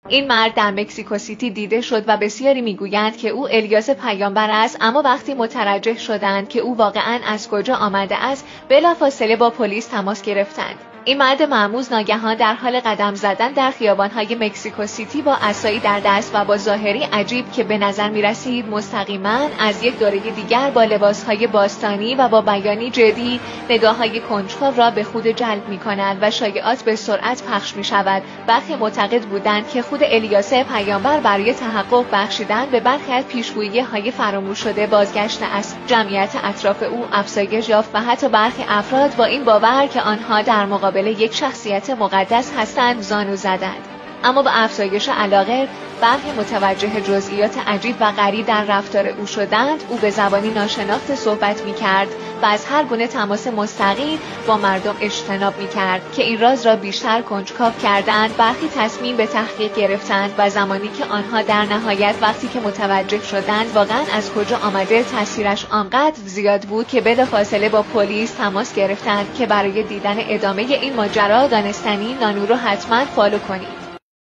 این مرد در مکزیکو سیتی دیده شد و بسیاری میگویند که او الیاس پیامبر است، اما وقتی متوجه شدند که او واقعاً از کجا آمده است، بلافاصله با پلیس تماس گرفتند. این مرد مرموز ناگهان در حال قدم زدن در خیابان‌های مکزیکو سیتی با عصایی در دست و با ظاهری عجیب که به نظر می‌رسید مستقیماً از یک دوره دیگر با لباس‌های باستانی و با بیانی جدی نگاه‌های کنجکاو را به خود جلب می‌کند و شایعات به سرعت پخش می‌شود. برخی معتقد بودند که خود الیاس پیامبر برای تحقق بخشیدن به برخی از پیشگویی‌های فراموش شده بازگشته است. جمعیت اطراف او افزایش یافت و حتی برخی افراد با این باور که آنها در مقابل یک شخصیت مقدس هستند زانو زدند. اما با افزایش علاقه برخی متوجه جزئیات عجیب و غریب در رفتار او شدند. او به زبانی ناشناخته صحبت می‌کرد و از هر گونه تماس مستقیم با مردم اجتناب می‌کرد که این راز را بیشتر کنجکاو کردند. برخی تصمیم به تحقیق گرفتند و زمانی که آنها در نهایت وقتی که متوجه شدند واقعاً از کجا آمده تاثیرش آنقدر زیاد بود که بلافاصله با پلیس تماس گرفتند که برای دیدن ادامه این ماجرا دانستنی نانو رو حتما فالو کنید.